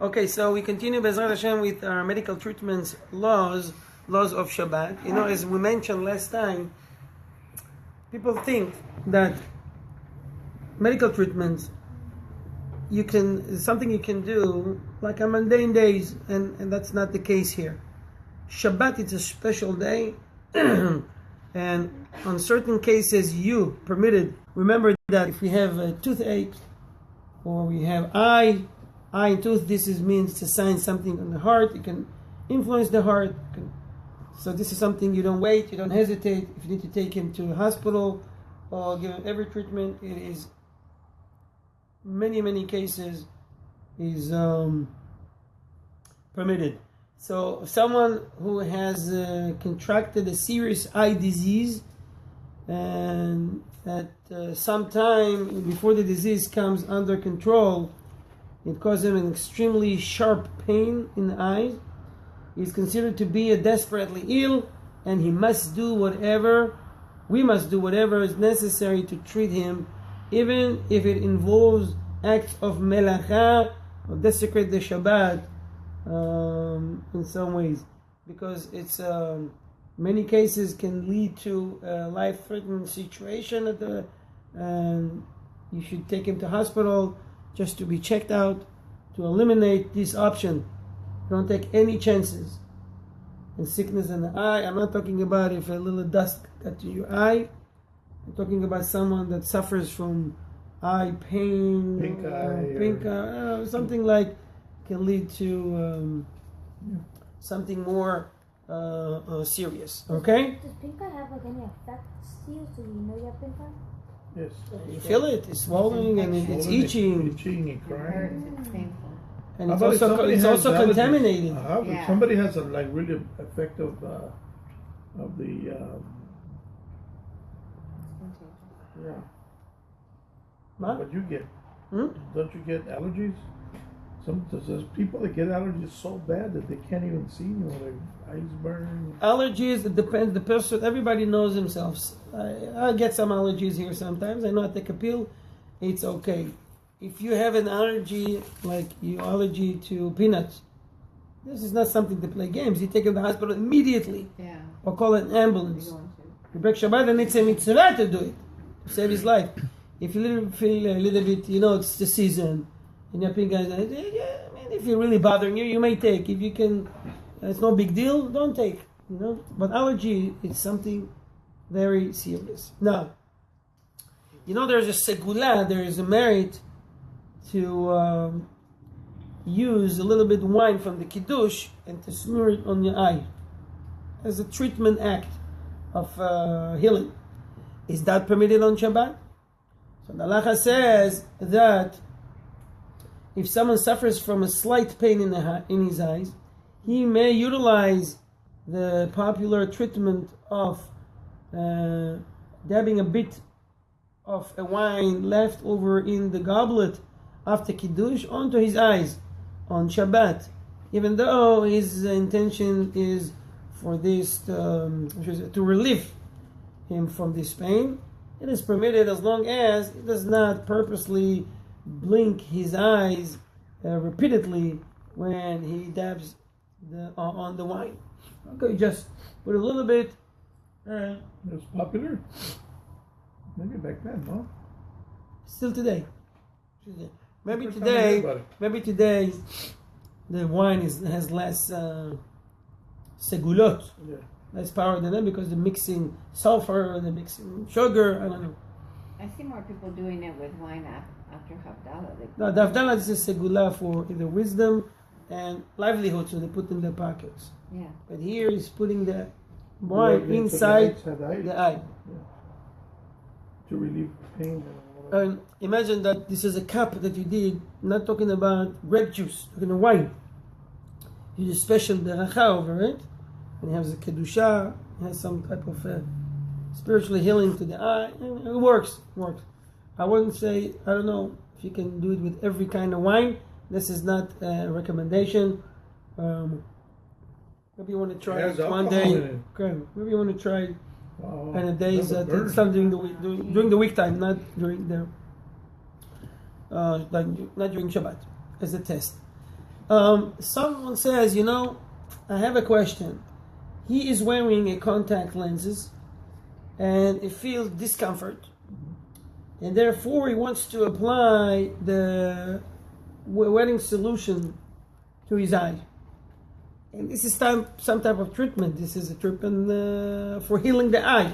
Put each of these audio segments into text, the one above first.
Okay, so we continue Bezrat Hashem with our medical treatments laws of Shabbat. You know, as we mentioned last time, people think that medical treatments something you can do like on mundane days, and that's not the case here. Shabbat is a special day, and on certain cases you permitted. Remember that if we have a toothache or we have eye and tooth, means to sign something on the heart. It can influence the heart. So this is something you don't wait, you don't hesitate. If you need to take him to the hospital or give him every treatment, it is many cases is permitted. So someone who has contracted a serious eye disease, and at some time before the disease comes under control, it causes him an extremely sharp pain in the eyes. He's considered to be desperately ill, and we must do whatever is necessary to treat him, even if it involves acts of melacha or desecrate the Shabbat in some ways, because it's many cases can lead to a life-threatening situation and you should take him to hospital just to be checked out, to eliminate this option. Don't take any chances. And sickness in the eye, I'm not talking about if a little dust got to your eye. I'm talking about someone that suffers from eye pain, pink eye, something like can lead to something more serious. Okay? Does pink eye have like any effects to you? So you know you have pink eye? Yes. You feel it, it's swelling and it's itching. Itching and crying. It's painful. And it's also contaminated. If somebody has a really effective of the what you get? Don't you get allergies? There's people that get allergies so bad that they can't even see, their eyes burn. Allergies, it depends. The person, everybody knows themselves. I get some allergies here sometimes. I know I take a pill, it's okay. If you have an allergy, like your allergy to peanuts, this is not something to play games. You take him to the hospital immediately, or call an ambulance. You break Shabbat, and it's a mitzvah to do it, to save his life. If you feel a little bit, it's the season, and your pink eyes, if you're really bothering you, you may take. If you can, it's no big deal, don't take. But allergy is something very serious. Now, there's a segula, there is a merit to use a little bit wine from the kiddush and to smear it on your eye as a treatment act of healing. Is that permitted on Shabbat? So the halacha says that if someone suffers from a slight pain in his eyes, he may utilize the popular treatment of dabbing a bit of a wine left over in the goblet after Kiddush onto his eyes on Shabbat, even though his intention is for this to relieve him from this pain. It is permitted as long as it does not purposely blink his eyes repeatedly when he dabs on the wine. Okay, just put a little bit. It's popular. Maybe back then, no? Still today. Maybe today the wine has less segulot, less power than that, because they're mixing sulfur, they're mixing sugar, I don't know. I see more people doing it with wine after Havdalah. No, the Havdalah is a segula for either wisdom and livelihood, so they put in their pockets. Yeah. But here he's putting the wine inside the eye. To relieve pain. And imagine that this is a cup that you did, not talking about grape juice, talking about wine. You do special deracha over it, and it has a kedusha, it has some type of spiritual healing to the eye, and it works. I wouldn't say, I don't know if you can do it with every kind of wine. This is not a recommendation. Maybe you want to try it one day. Okay. Maybe you want to try and the days it's not during the week, during the week time, not during the not during Shabbat, as a test. Someone says, I have a question. He is wearing a contact lenses and he feels discomfort. And therefore he wants to apply the wetting solution to his eye. And this is some type of treatment. This is a treatment for healing the eye.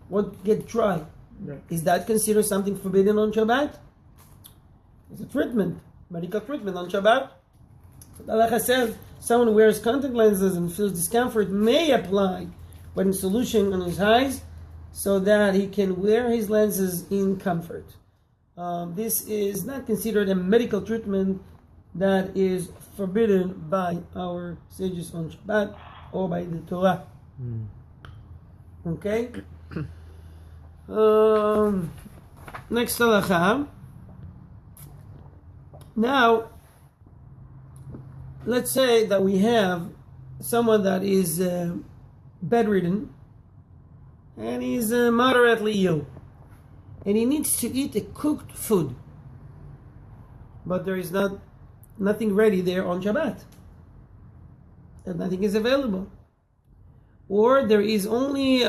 Won't get dry. Yeah. Is that considered something forbidden on Shabbat? It's a treatment, medical treatment on Shabbat. So the halacha says someone who wears contact lenses and feels discomfort may apply wetting solution on his eyes so that he can wear his lenses in comfort. This is not considered a medical treatment that is forbidden by our sages on Shabbat or by the Torah. Okay? Next halacha. Now, let's say that we have someone that is bedridden and he's moderately ill and he needs to eat a cooked food, but there is nothing ready there on Shabbat and nothing is available, or there is only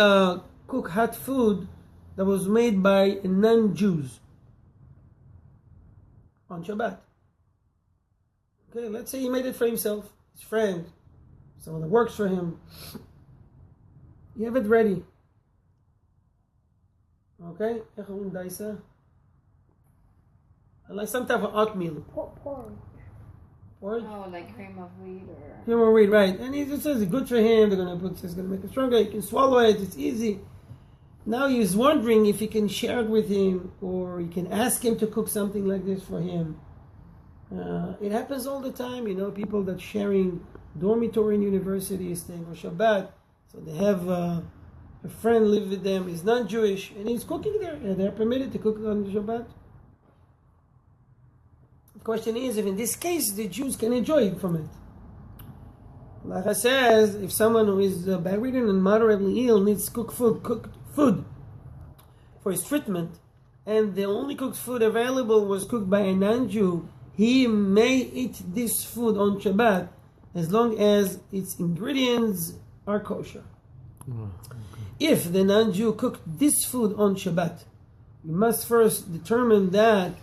cooked hot food that was made by non-Jews on Shabbat. Okay, let's say he made it for himself, his friend, someone that works for him. You have it ready. Okay? Like some type of oatmeal. Porridge? Oh, like cream of wheat or... Cream of wheat, right. And he just says it's good for him. It's going to make it stronger. He can swallow it. It's easy. Now he's wondering if he can share it with him or he can ask him to cook something like this for him. It happens all the time, people that sharing dormitory in university, staying for Shabbat, so they have a friend live with them, he's not Jewish, and he's cooking there, and they're permitted to cook on Shabbat. The question is, if in this case the Jews can enjoy from it. Like I says, if someone who is bedridden and moderately ill needs cooked food for his treatment, and the only cooked food available was cooked by a non-Jew, he may eat this food on Shabbat as long as its ingredients are kosher. If the non-Jew cooked this food on Shabbat, we must first determine that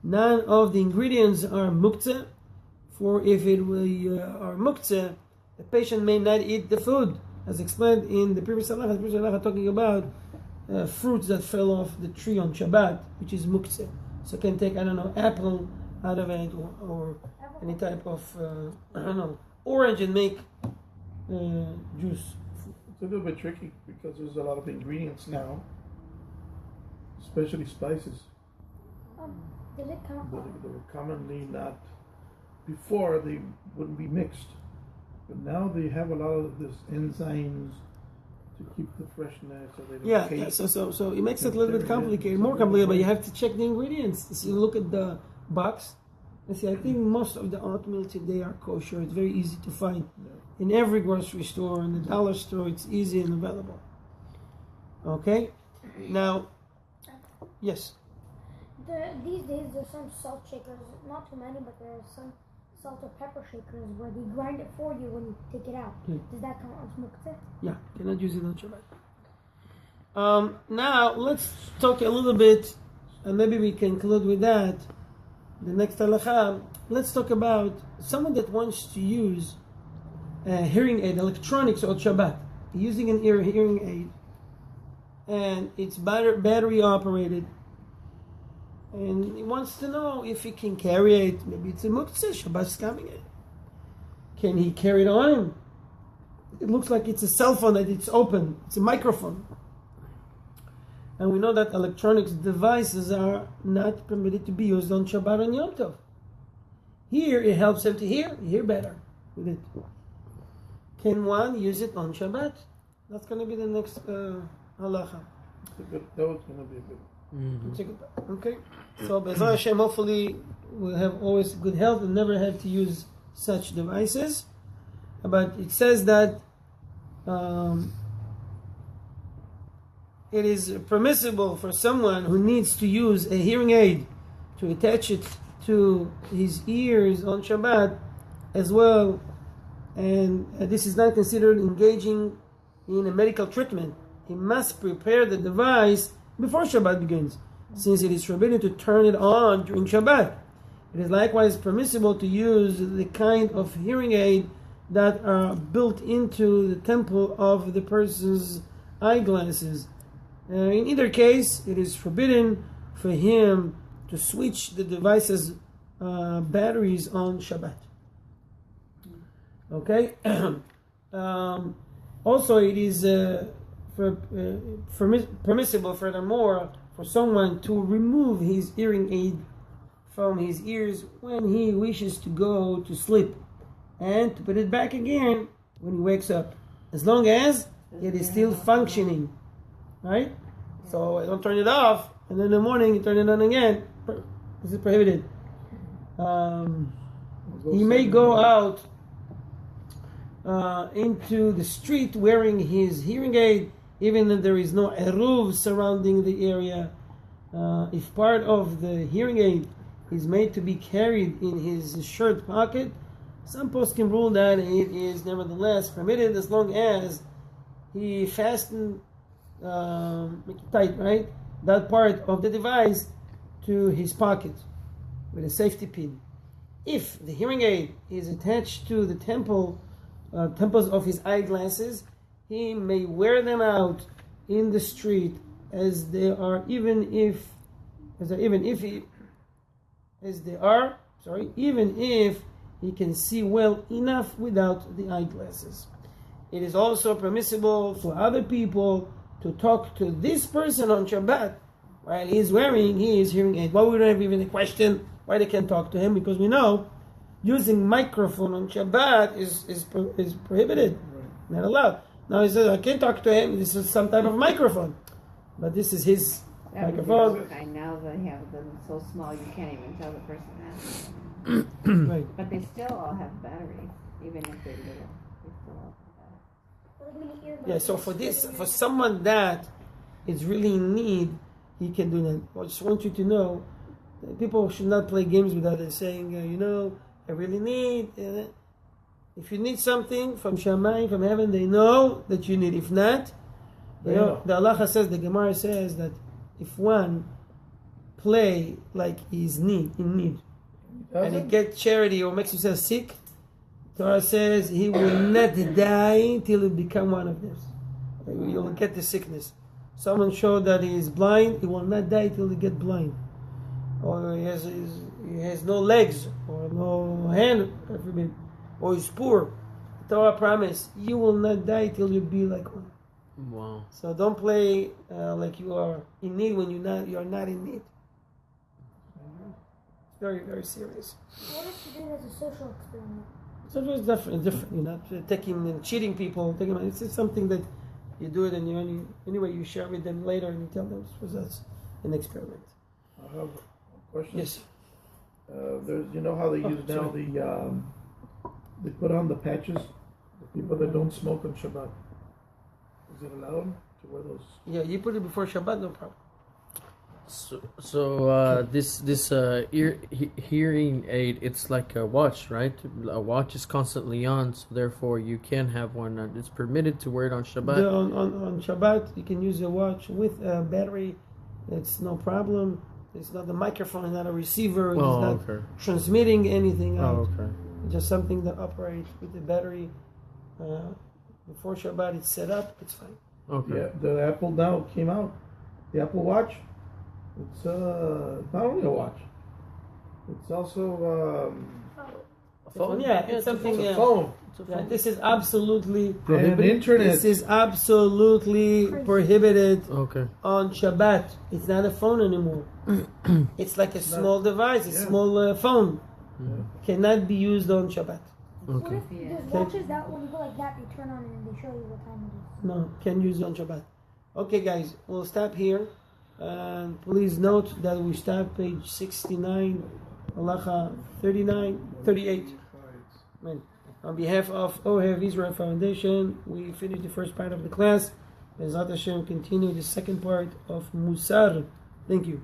none of the ingredients are muktzeh, for if it are muktzeh, the patient may not eat the food, as explained in the previous halacha, talking about fruits that fell off the tree on Shabbat, which is muktzeh. So can take, apple out of it, or any type of, orange and make juice. It's a little bit tricky because there's a lot of ingredients now, especially spices. Does it count? They were commonly not, before they wouldn't be mixed. But now they have a lot of this enzymes to keep the freshness. So they don't taste. So it makes it a little bit complicated, more complicated, but you have to check the ingredients. So you look at the box and see, I think most of the oatmeal today are kosher. It's very easy to find. In every grocery store, in the dollar store, it's easy and available. Okay? Now, yes? These days there's some salt shakers, not too many, but there are some salt or pepper shakers where they grind it for you when you take it out. Does that count as muktzeh? Yeah, cannot use it on Shabbat. Now, let's talk a little bit, and maybe we can conclude with that. The next halacha, let's talk about someone that wants to use a hearing aid, electronics on Shabbat, using an hearing aid, and it's battery operated, and he wants to know if he can carry it. Maybe it's a muktzeh, Shabbat's coming in. Can he carry it on him? It looks like it's a cell phone that it's open. It's a microphone. And we know that electronics devices are not permitted to be used on Shabbat and Yom Tov. Here, it helps him to hear better with it. Can one use it on Shabbat? That's going to be the next halacha. That was going to be a good. Okay. So, Be'ezrat Hashem, hopefully we'll have always good health and never have to use such devices. But it says that it is permissible for someone who needs to use a hearing aid to attach it to his ears on Shabbat as well, and this is not considered engaging in a medical treatment. He must prepare the device before Shabbat begins, since it is forbidden to turn it on during Shabbat. It is likewise permissible to use the kind of hearing aid that are built into the temple of the person's eyeglasses. In either case, it is forbidden for him to switch the device's batteries on Shabbat. Okay? Also, it is permissible, furthermore, for someone to remove his hearing aid from his ears when he wishes to go to sleep, and to put it back again when he wakes up, as long as it is still functioning. Right? So I don't turn it off, and then in the morning you turn it on again. This is prohibited. He may go out into the street wearing his hearing aid, even if there is no eruv surrounding the area. If part of the hearing aid is made to be carried in his shirt pocket, some poskim rule that it is nevertheless permitted, as long as he fastened, make it tight, right, that part of the device to his pocket with a safety pin. If the hearing aid is attached to the temples of his eyeglasses, he may wear them out in the street as they are, even if he can see well enough without the eyeglasses. It is also permissible for other people to talk to this person on Shabbat while he's wearing his hearing aid. Well, we don't have even a question why they can't talk to him, because we know using microphone on Shabbat is prohibited, not allowed. Now he says, I can't talk to him, this is some type of microphone. But this is his microphone. I know they have them so small you can't even tell the person that. Right. But they still all have batteries, even if they're little. They still all have batteries. Yeah, so for someone that is really in need, he can do that. I just want you to know that people should not play games without it saying, I really need. If you need something from Shammai, from heaven, they know that you need. If not, the halacha says, the Gemara says that if one play like he's in need, and he gets charity or makes himself sick, Torah says he will not die till he become one of them. He will get the sickness. Someone showed that he is blind, he will not die till he get blind. Or he has no legs, or no hand, or he's poor. The Torah promise, you will not die till you be like one. Wow. So don't play like you are in need when you are not in need. It's very, very serious. What if you do it as a social experiment? So it's different. You're not taking and cheating people. It's just something that you do it, and anyway you share with them later, and you tell them this was an experiment. I have a question. Yes. There's, how they use now they put on the patches. The people that don't smoke on Shabbat. Is it allowed to wear those? Yeah, you put it before Shabbat, no problem. So this hearing aid, it's like a watch, right? A watch is constantly on, so therefore you can have one. It's permitted to wear it on Shabbat. On Shabbat, you can use a watch with a battery. It's no problem. It's not the microphone, it's not a receiver. It's not transmitting anything out. It's just something that operates with the battery. Before Shabbat, it's set up. It's fine. Okay. Yeah, the Apple now came out. The Apple Watch. It's not only a watch. It's also a phone. Yeah, it's something. It's a phone. Yeah, this is absolutely prohibited. And internet. This is absolutely prohibited. Okay. On Shabbat, it's not a phone anymore. It's like a small device, a small phone. Yeah. Cannot be used on Shabbat. Okay. There's watches that when you go like that, they turn on and they show you what time it is. No, can't use it on Shabbat. Okay, guys, we'll stop here. Please note that we start page 69, halacha 38. Amen. On behalf of Ohev Israel Foundation, we finished the first part of the class. Bezat Hashem continue the second part of Musar. Thank you.